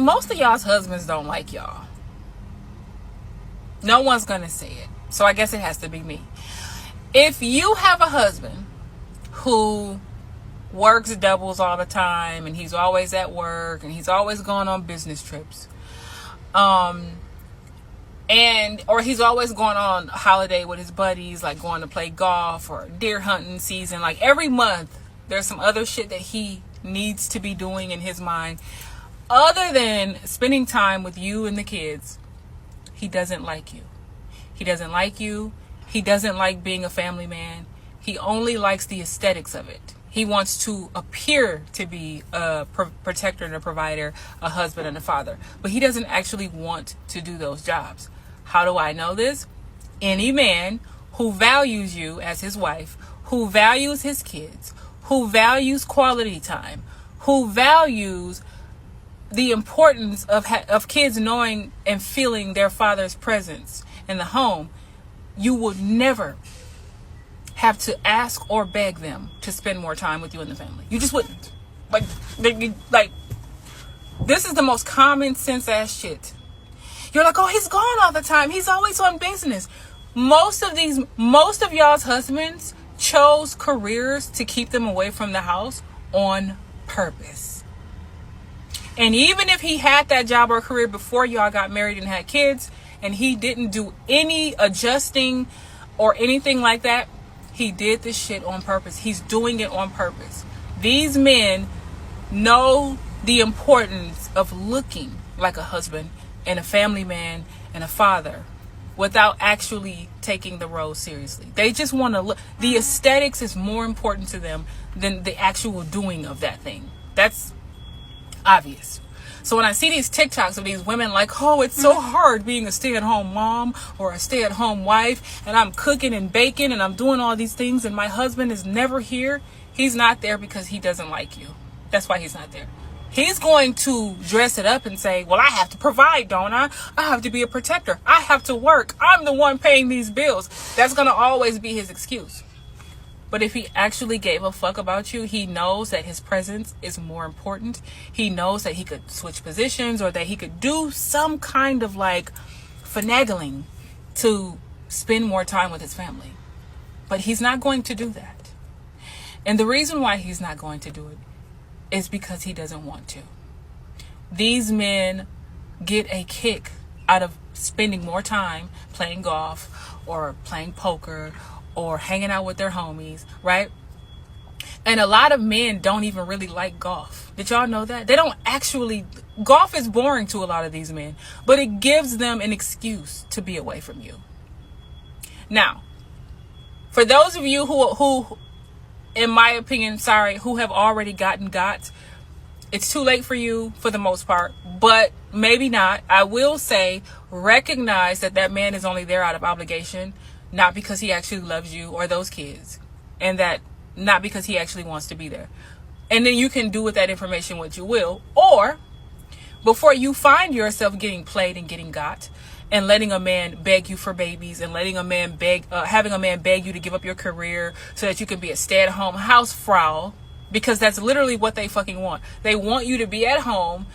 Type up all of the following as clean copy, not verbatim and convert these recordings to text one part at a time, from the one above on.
most of y'all's husbands don't like y'all. No one's gonna say it, so I guess it has to be me. If you have a husband who works doubles all the time, and he's always at work, and he's always going on business trips, or he's always going on a holiday with his buddies, like going to play golf or deer hunting season, like every month there's some other shit that he needs to be doing in his mind other than spending time with you and the kids. He doesn't like you. He doesn't like you. He doesn't like being a family man. He only likes the aesthetics of it. He wants to appear to be a protector and a provider, a husband and a father, but he doesn't actually want to do those jobs. How do I know this? Any man who values you as his wife, who values his kids, who values quality time, who values the importance of kids knowing and feeling their father's presence in the home, you would never have to ask or beg them to spend more time with you and the family. You just wouldn't. Like this is the most common sense ass shit. You're like, oh, he's gone all the time. He's always on business. Most of y'all's husbands chose careers to keep them away from the house on purpose. And even if he had that job or career before y'all got married and had kids, and he didn't do any adjusting or anything like that, he did this shit on purpose. He's doing it on purpose. These men know the importance of looking like a husband and a family man and a father without actually taking the role seriously. They just want to look. The aesthetics is more important to them than the actual doing of that thing. That's obvious. So when I see these TikToks of these women like, oh, it's so hard being a stay-at-home mom or a stay-at-home wife, and I'm cooking and baking and I'm doing all these things and my husband is never here. He's not there because he doesn't like you. That's why he's not there. He's going to dress it up and say, well, I have to provide, don't I? I have to be a protector. I have to work. I'm the one paying these bills. That's going to always be his excuse. But if he actually gave a fuck about you, he knows that his presence is more important. He knows that he could switch positions or that he could do some kind of like finagling to spend more time with his family. But he's not going to do that. And the reason why he's not going to do it is because he doesn't want to. These men get a kick out of spending more time playing golf or playing poker or hanging out with their homies, right? And a lot of men don't even really like golf. Did y'all know that? They don't actually, golf is boring to a lot of these men, but it gives them an excuse to be away from you. Now, for those of you who in my opinion, who have already got, it's too late for you for the most part, but maybe not. I will say, recognize that man is only there out of obligation, not because he actually loves you or those kids, and that not because he actually wants to be there. And then you can do with that information what you will, or before you find yourself getting played and getting got, and letting a man beg you for babies, and letting a man having a man beg you to give up your career so that you can be a stay-at-home housefrau, because that's literally what they fucking want. They want you to be at home,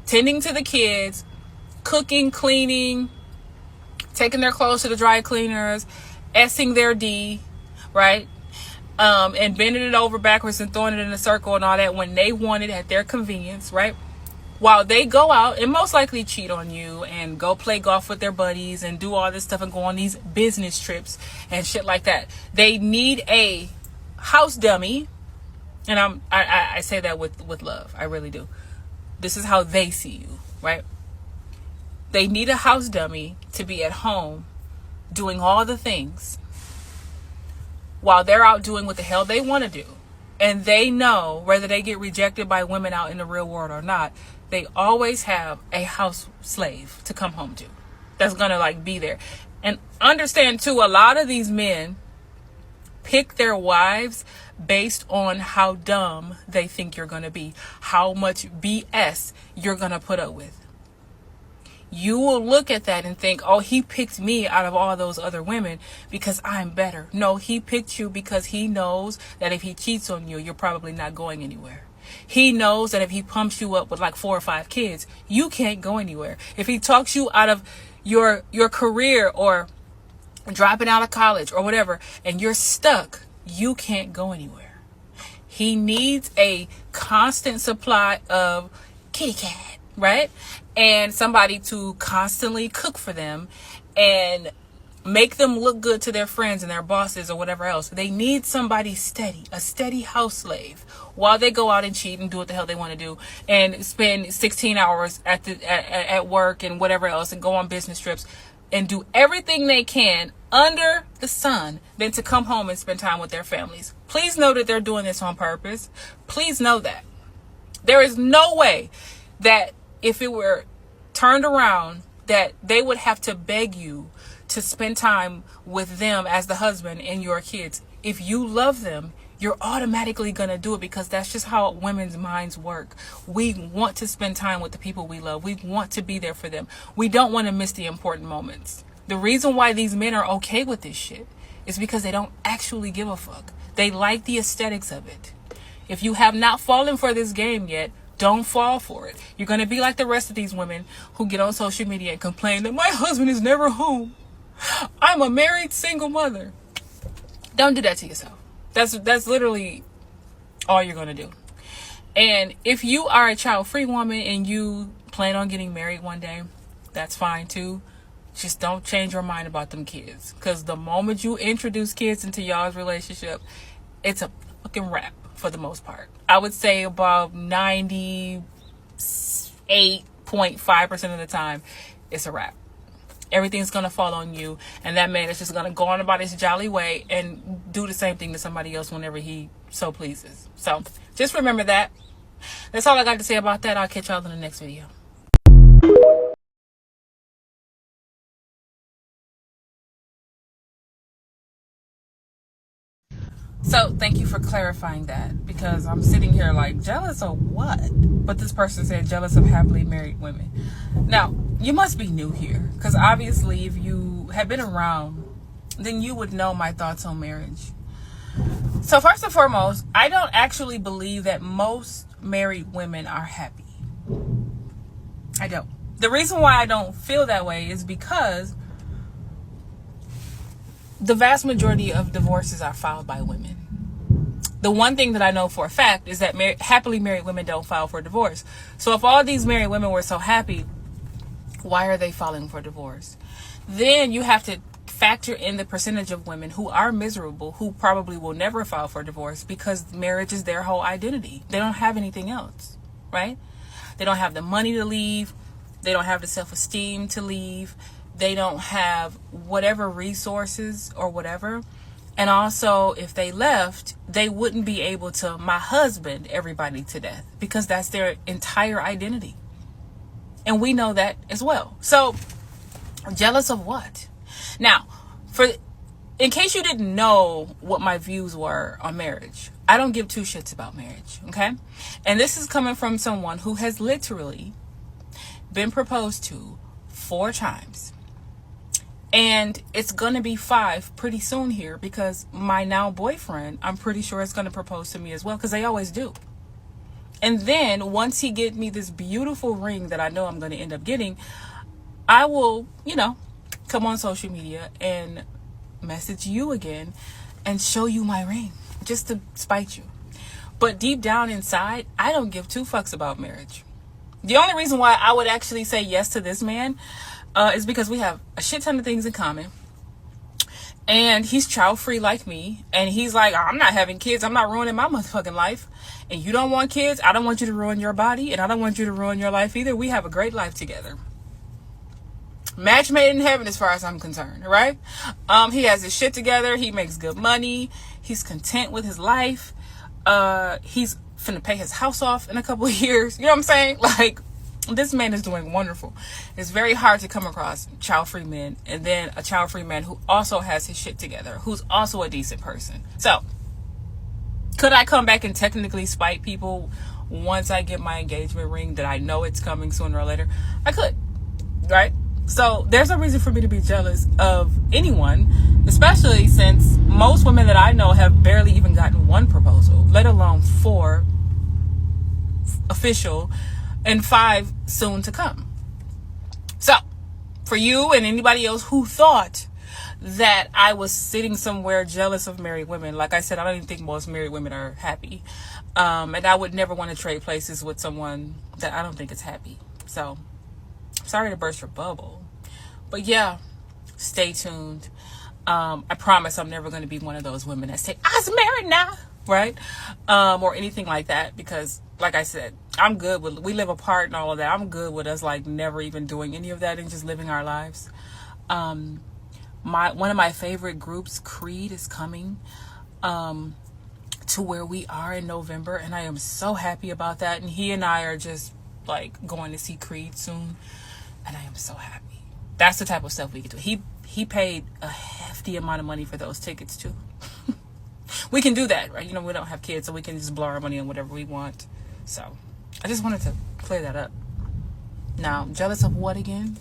tending to the kids, cooking, cleaning, taking their clothes to the dry cleaners, essing their D, right? And bending it over backwards and throwing it in a circle and all that when they want it at their convenience, right? While they go out and most likely cheat on you and go play golf with their buddies and do all this stuff and go on these business trips and shit like that. They need a house dummy. And I say that with love. I really do. This is how they see you, right? They need a house dummy to be at home doing all the things while they're out doing what the hell they want to do. And they know whether they get rejected by women out in the real world or not, they always have a house slave to come home to that's gonna like be there. And understand too, a lot of these men pick their wives based on how dumb they think you're gonna be, how much BS you're gonna put up with. You will look at that and think, oh, he picked me out of all those other women because I'm better. No, he picked you because he knows that if he cheats on you, you're probably not going anywhere. he knows that if he pumps you up with like 4 or 5 kids, you can't go anywhere. If he talks you out of your career or dropping out of college or whatever, and you're stuck, you can't go anywhere. He needs a constant supply of kitty cat, right? And somebody to constantly cook for them and make them look good to their friends and their bosses or whatever else. They need somebody steady, a steady house slave, while they go out and cheat and do what the hell they want to do and spend 16 hours at work and whatever else and go on business trips and do everything they can under the sun than to come home and spend time with their families. Please know that they're doing this on purpose. Please know that. There is no way that if it were turned around that they would have to beg you to spend time with them as the husband and your kids. If you love them, you're automatically going to do it, because that's just how women's minds work. We want to spend time with the people we love. We want to be there for them. We don't want to miss the important moments. The reason why these men are okay with this shit is because they don't actually give a fuck. They like the aesthetics of it. If you have not fallen for this game yet, don't fall for it. You're going to be like the rest of these women who get on social media and complain that my husband is never home. I'm a married single mother. Don't do that to yourself. That's literally all you're going to do. And if you are a child-free woman and you plan on getting married one day, that's fine too. Just don't change your mind about them kids. Because the moment you introduce kids into y'all's relationship, it's a fucking wrap for the most part. I would say about 98.5% of the time, it's a wrap. Everything's going to fall on you, and that man is just going to go on about his jolly way and do the same thing to somebody else whenever he so pleases. So just remember that. That's all I got to say about that. I'll catch y'all in the next video. So thank you for clarifying that, because I'm sitting here like, jealous of what? But this person said jealous of happily married women. Now, you must be new here, because obviously if you have been around, then you would know my thoughts on marriage. So first and foremost, I don't actually believe that most married women are happy. I don't. The reason why I don't feel that way is because the vast majority of divorces are filed by women. The one thing that I know for a fact is that happily married women don't file for divorce. So if all these married women were so happy, why are they filing for divorce? Then you have to factor in the percentage of women who are miserable, who probably will never file for divorce because marriage is their whole identity. They don't have anything else, right? They don't have the money to leave. They don't have the self-esteem to leave. They don't have whatever resources or whatever. And also, if they left, they wouldn't be able to my husband everybody to death, because that's their entire identity. And we know that as well. So, jealous of what? Now, in case you didn't know what my views were on marriage, I don't give two shits about marriage, okay? And this is coming from someone who has literally been proposed to 4 times. And it's going to be 5 pretty soon here, because my now boyfriend, I'm pretty sure is going to propose to me as well, because they always do. And then once he get me this beautiful ring that I know I'm going to end up getting, I will, come on social media and message you again and show you my ring just to spite you. But deep down inside, I don't give 2 fucks about marriage. The only reason why I would actually say yes to this man is because we have a shit ton of things in common. And he's child free like me. And he's like, I'm not having kids. I'm not ruining my motherfucking life. And you don't want kids. I don't want you to ruin your body. And I don't want you to ruin your life either. We have a great life together. Match made in heaven as far as I'm concerned, right? He has his shit together. He makes good money. He's content with his life. He's finna pay his house off in a couple of years. You know what I'm saying? Like, this man is doing wonderful. It's very hard to come across child-free men, and then a child-free man who also has his shit together, who's also a decent person. So, could I come back and technically spite people once I get my engagement ring that I know it's coming sooner or later? I could, right? So, there's no reason for me to be jealous of anyone, especially since most women that I know have barely even gotten 1 proposal, let alone 4 official, and 5 soon to come. So, for you and anybody else who thought that I was sitting somewhere jealous of married women, like I said, I don't even think most married women are happy. And I would never want to trade places with someone that I don't think is happy. So, sorry to burst your bubble. But yeah, stay tuned. I promise I'm never going to be one of those women that say, I'm married now, right? Or anything like that, because like I said, I'm good with, we live apart and all of that. I'm good with us like never even doing any of that and just living our lives. One of my favorite groups, Creed, is coming to where we are in November, and I am so happy about that. And he and I are just like going to see Creed soon, and I am so happy. That's the type of stuff we can do. He paid a hefty amount of money for those tickets too. We can do that, right? You know, we don't have kids, so we can just blow our money on whatever we want. So I just wanted to clear that up. Now, jealous of what again?